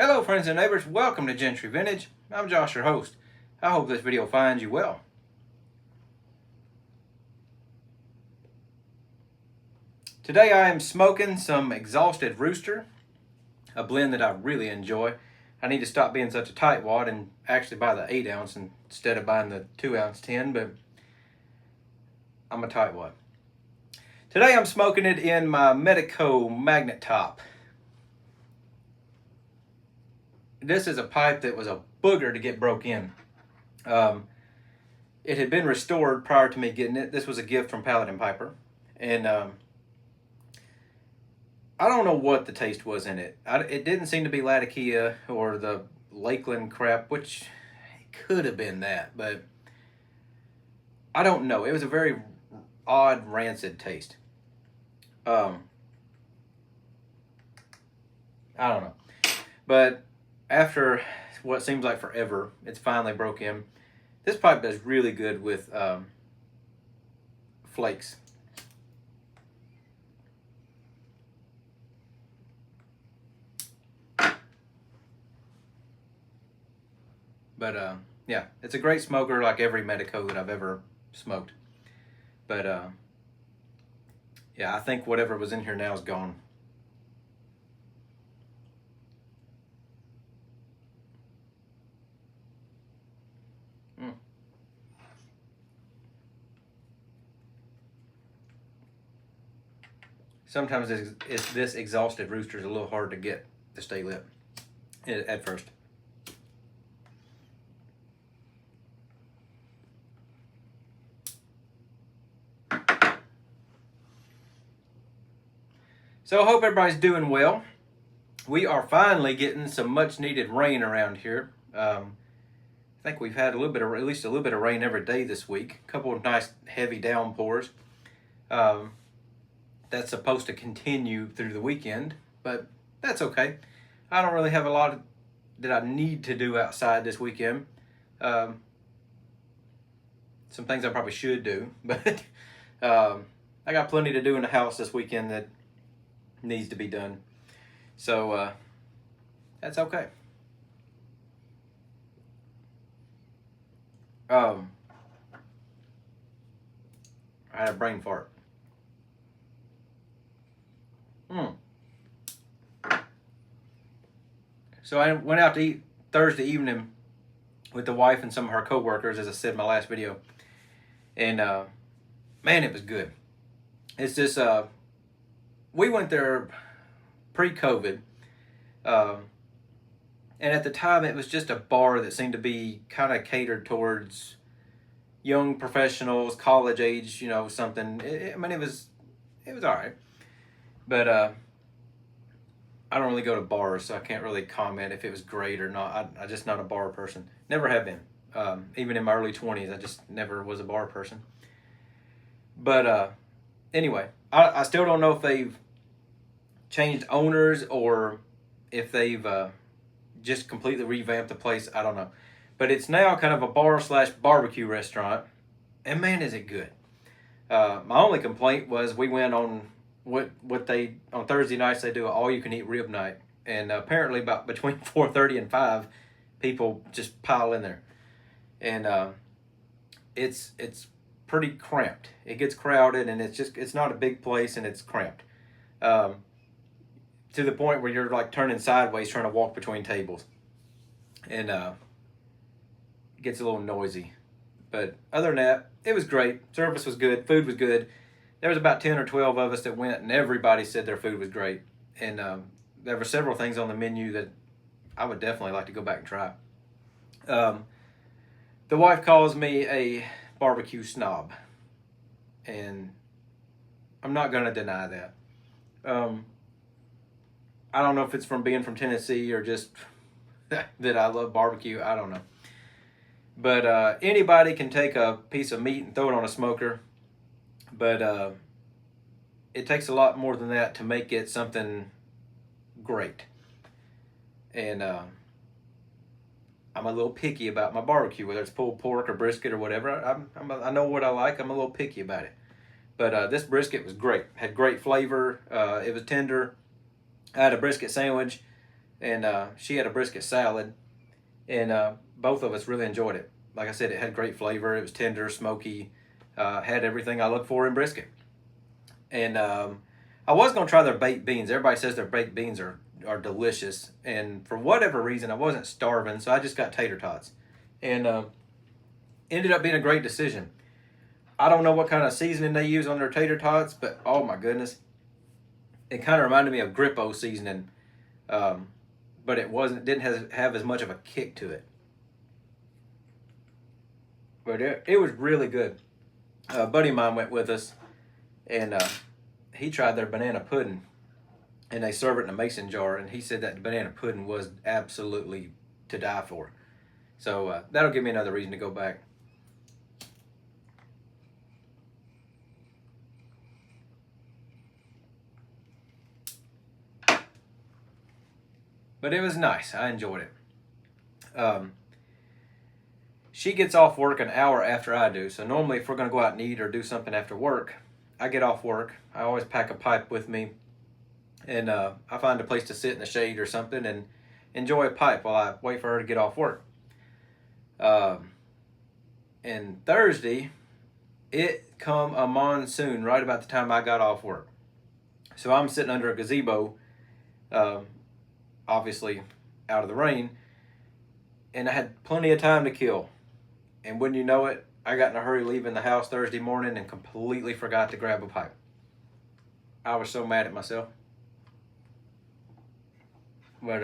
Hello friends and neighbors, welcome to Gentry Vintage. I'm Josh, your host. I hope this video finds you well. Today I am smoking some Exhausted Rooster, a blend that I really enjoy. I need to stop being such a tightwad and actually buy the 8 ounce instead of buying the 2 ounce tin, but I'm a tightwad. Today I'm smoking it in my Medico Magnet Top. This is a pipe that was a booger to get broke in. It had been restored prior to me getting it. This was a gift from Paladin Piper. And I don't know what the taste was in it. It didn't seem to be Latakia or the Lakeland crap, which it could have been that, but I don't know. It was a very odd, rancid taste. I don't know. But after what seems like forever, it's finally broke in. This pipe does really good with flakes. But yeah, it's a great smoker like every Medico that I've ever smoked. But yeah, I think whatever was in here now is gone. Sometimes this Exhausted Rooster is a little hard to get to stay lit at first. So I hope everybody's doing well. We are finally getting some much needed rain around here. I think we've had at least a little bit of rain every day this week. A couple of nice heavy downpours. That's supposed to continue through the weekend, but that's okay. I don't really have a lot that I need to do outside this weekend. Some things I probably should do, but I got plenty to do in the house this weekend that needs to be done. So that's okay. I had a brain fart. So I went out to eat Thursday evening with the wife and some of her co-workers, as I said in my last video. And man, it was good. It's just, we went there pre-COVID. And at the time, it was just a bar that seemed to be kind of catered towards young professionals, college age, something. I mean, it was all right. But I don't really go to bars, so I can't really comment if it was great or not. I'm just not a bar person. Never have been. Even in my early 20s, I just never was a bar person. But anyway, I still don't know if they've changed owners or if they've just completely revamped the place. I don't know. But it's now kind of a bar/barbecue restaurant. And man, is it good. My only complaint was we went on on Thursday nights they do an all-you-can-eat rib night. And apparently about between 4:30 and 5, people just pile in there. And it's pretty cramped. It gets crowded, and it's not a big place, and it's cramped. To the point where you're like turning sideways trying to walk between tables. And it gets a little noisy. But other than that, it was great. Service was good. Food was good. There was about 10 or 12 of us that went, and everybody said their food was great. And there were several things on the menu that I would definitely like to go back and try. The wife calls me a barbecue snob, and I'm not going to deny that. I don't know if it's from being from Tennessee or just that I love barbecue. I don't know. But anybody can take a piece of meat and throw it on a smoker. But it takes a lot more than that to make it something great. And I'm a little picky about my barbecue, whether it's pulled pork or brisket or whatever. I know what I like. I'm a little picky about it. But this brisket was great. Had great flavor. It was tender. I had a brisket sandwich. and she had a brisket salad, and both of us really enjoyed it. Like I said, it had great flavor. It was tender, smoky, had everything I look for in brisket. And I was gonna try their baked beans. Everybody says their baked beans are delicious, and for whatever reason, I wasn't starving, so I just got tater tots, and ended up being a great decision. I don't know what kind of seasoning they use on their tater tots, but oh my goodness, it kind of reminded me of Grippo seasoning, but didn't have as much of a kick to it. But it was really good. A buddy of mine went with us, and he tried their banana pudding, and they serve it in a mason jar, and he said that the banana pudding was absolutely to die for. So that'll give me another reason to go back. But it was nice. I enjoyed it. She gets off work an hour after I do. So normally if we're going to go out and eat or do something after work, I get off work. I always pack a pipe with me. And I find a place to sit in the shade or something and enjoy a pipe while I wait for her to get off work. And Thursday, it come a monsoon right about the time I got off work. So I'm sitting under a gazebo, obviously out of the rain, and I had plenty of time to kill. And wouldn't you know it, I got in a hurry leaving the house Thursday morning and completely forgot to grab a pipe. I was so mad at myself. But,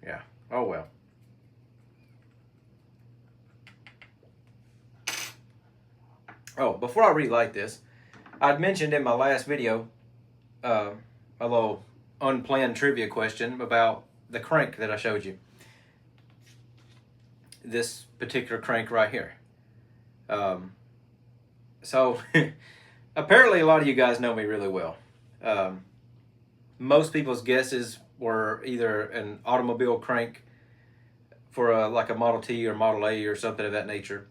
yeah. Oh, well. Oh, before I relight this, I'd mentioned in my last video a little unplanned trivia question about the crank that I showed you. This particular crank right here. So apparently a lot of you guys know me really well. Most people's guesses were either an automobile crank for like a Model T or Model A or something of that nature,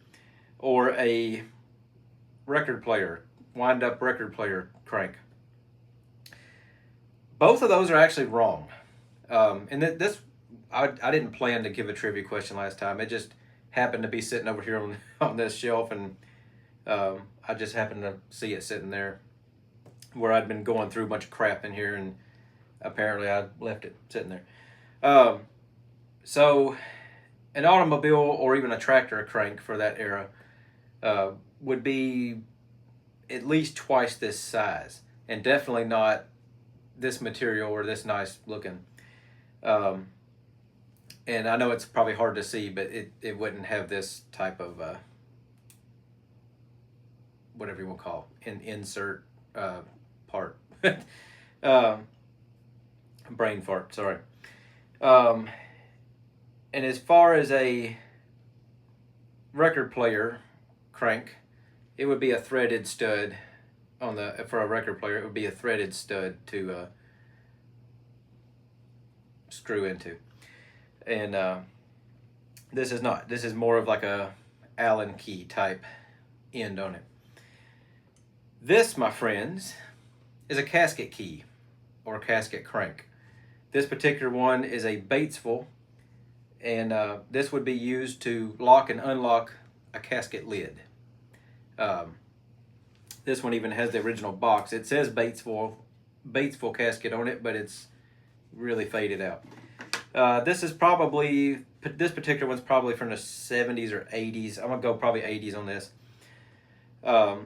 or a record player, wind-up record player crank. Both of those are actually wrong. And this, I didn't plan to give a trivia question last time. It just happened to be sitting over here on this shelf, and I just happened to see it sitting there where I'd been going through a bunch of crap in here, and apparently I left it sitting there. So an automobile or even a tractor crank for that era would be at least twice this size, and definitely not this material or this nice looking. And I know it's probably hard to see, but it wouldn't have this type of whatever you want to call an insert part. Brain fart, sorry. And as far as a record player crank, it would be a threaded stud for a record player. It would be a threaded stud to screw into. And this is not. This is more of like a Allen key type end on it. This, my friends, is a casket key or casket crank. This particular one is a Batesville, and this would be used to lock and unlock a casket lid. This one even has the original box. It says Batesville casket on it, but it's really faded out. This particular one's probably from the 70s or 80s. I'm gonna go probably 80s on this. I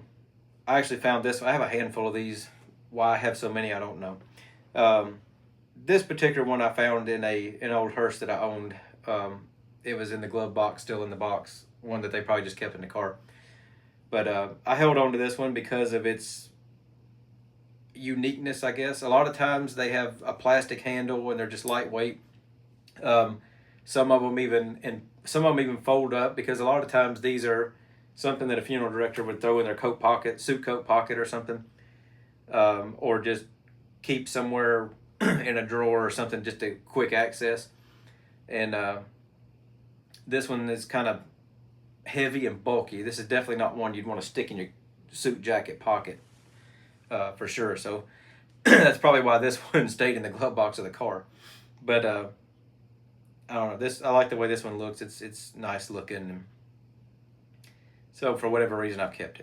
actually found this. I have a handful of these. Why I have so many, I don't know. This particular one I found in an old hearse that I owned. It was in the glove box, still in the box. One that they probably just kept in the car. But I held on to this one because of its uniqueness, I guess. A lot of times they have a plastic handle and they're just lightweight. Some of them even fold up, because a lot of times these are something that a funeral director would throw in their coat pocket, suit coat pocket or something, or just keep somewhere in a drawer or something, just a quick access. And this one is kind of heavy and bulky. This is definitely not one you'd want to stick in your suit jacket pocket, for sure. So that's probably why this one stayed in the glove box of the car. But I don't know. I like the way this one looks. It's nice looking. So for whatever reason, I've kept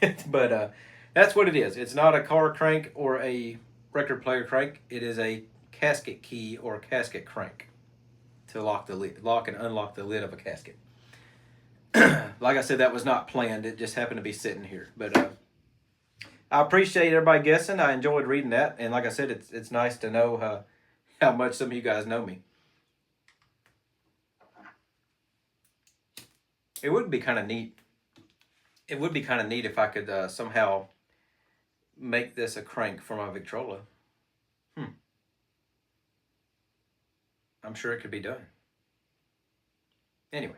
it. But that's what it is. It's not a car crank or a record player crank. It is a casket key or casket crank to lock and unlock the lid of a casket. Like I said, that was not planned. It just happened to be sitting here. But I appreciate everybody guessing. I enjoyed reading that, and like I said, it's nice to know how much some of you guys know me. It would be kind of neat. It would be kind of neat if I could somehow make this a crank for my Victrola. I'm sure it could be done. Anyway,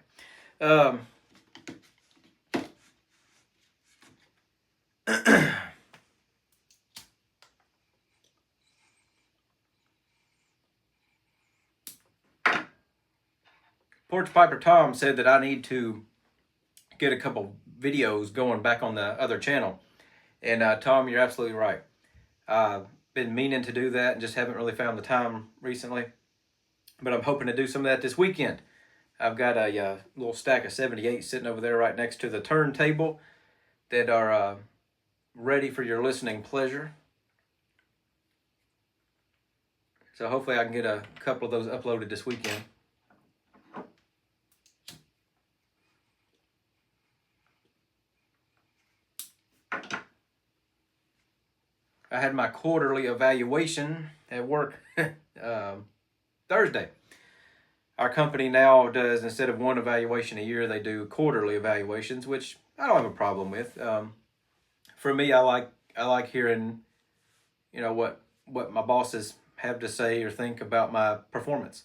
Porch Piper Tom said that I need to get a couple videos going back on the other channel. And Tom, you're absolutely right. I've been meaning to do that and just haven't really found the time recently. But I'm hoping to do some of that this weekend. I've got a little stack of 78 sitting over there right next to the turntable that are ready for your listening pleasure. So hopefully I can get a couple of those uploaded this weekend. I had my quarterly evaluation at work Thursday. Our company now does, instead of one evaluation a year, they do quarterly evaluations, which I don't have a problem with. For me, I like hearing, what my bosses have to say or think about my performance.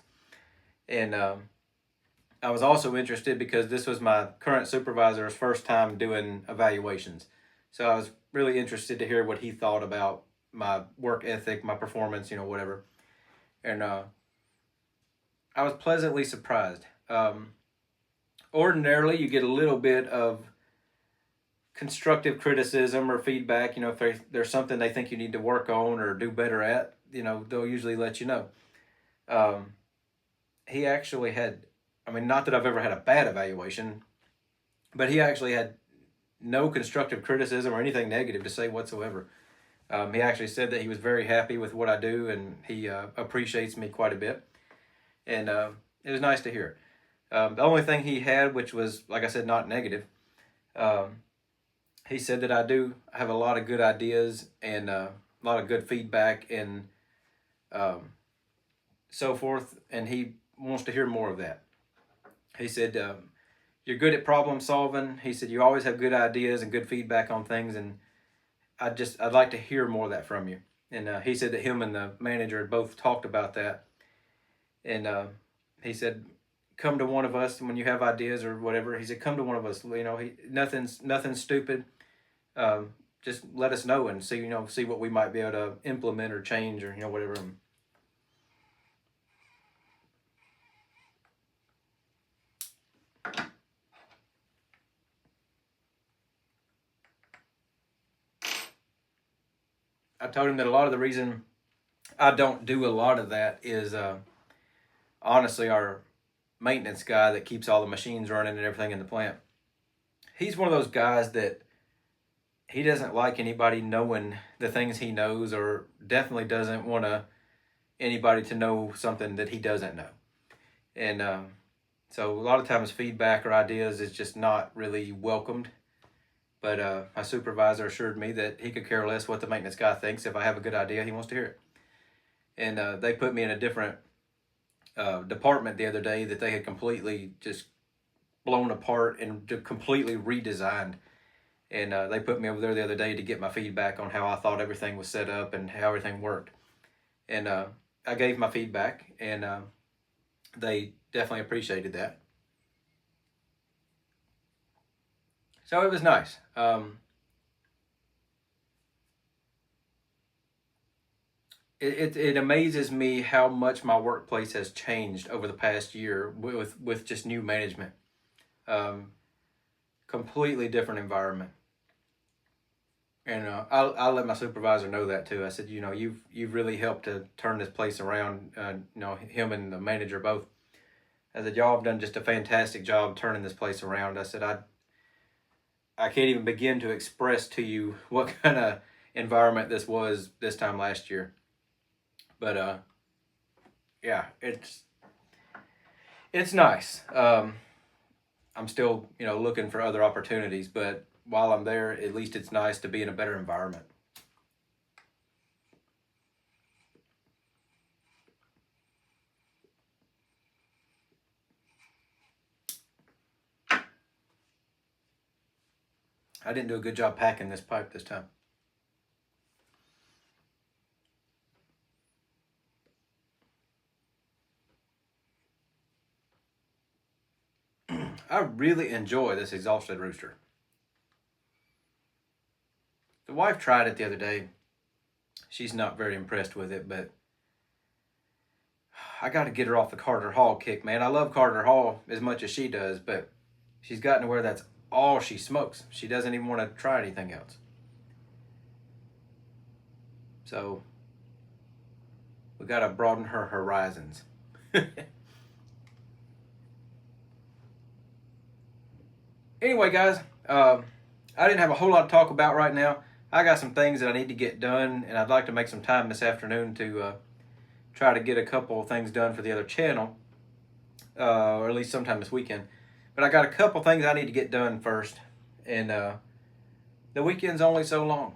And I was also interested because this was my current supervisor's first time doing evaluations. So I was really interested to hear what he thought about my work ethic, my performance, whatever. And I was pleasantly surprised. Ordinarily, you get a little bit of constructive criticism or feedback. If there's something they think you need to work on or do better at, they'll usually let you know. He actually had, not that I've ever had a bad evaluation, but he actually had no constructive criticism or anything negative to say whatsoever. He actually said that he was very happy with what I do, and he appreciates me quite a bit. And it was nice to hear. The only thing he had, which was, like I said, not negative, he said that I do have a lot of good ideas and a lot of good feedback and so forth, and he wants to hear more of that. He said, you're good at problem solving. He said, you always have good ideas and good feedback on things, and I'd like to hear more of that from you. And he said that him and the manager had both talked about that. And he said, come to one of us when you have ideas or whatever. He said, come to one of us. Nothing's stupid. Just let us know and see what we might be able to implement or change or whatever. I told him that a lot of the reason I don't do a lot of that is honestly our maintenance guy that keeps all the machines running and everything in the plant. He's one of those guys that he doesn't like anybody knowing the things he knows, or definitely doesn't want anybody to know something that he doesn't know. And so a lot of times feedback or ideas is just not really welcomed. But my supervisor assured me that he could care less what the maintenance guy thinks. If I have a good idea, he wants to hear it. And they put me in a different department the other day that they had completely just blown apart and completely redesigned. And they put me over there the other day to get my feedback on how I thought everything was set up and how everything worked. And I gave my feedback, and they definitely appreciated that. So it was nice. It amazes me how much my workplace has changed over the past year with just new management. Completely different environment. And I'll let my supervisor know that too. I said, you know, you've really helped to turn this place around. You know, him and the manager both. I said, y'all have done just a fantastic job turning this place around. I said, I can't even begin to express to you what kind of environment this was this time last year. But yeah, it's nice. I'm still, you know, looking for other opportunities, but while I'm there, at least it's nice to be in a better environment. I didn't do a good job packing this pipe this time. I really enjoy this exhausted rooster. The wife tried it the other day. She's not very impressed with it, but I got to get her off the Carter Hall kick, man. I love Carter Hall as much as she does, but she's gotten to where that's all she smokes. She doesn't even want to try anything else. So we got to broaden her horizons. Anyway, guys, I didn't have a whole lot to talk about right now. I got some things that I need to get done, and I'd like to make some time this afternoon to try to get a couple of things done for the other channel, or at least sometime this weekend. But I got a couple things I need to get done first, and the weekend's only so long.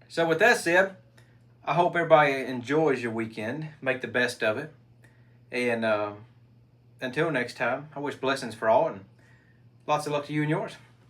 So with that said, I hope everybody enjoys your weekend. Make the best of it. And until next time, I wish blessings for all and lots of luck to you and yours.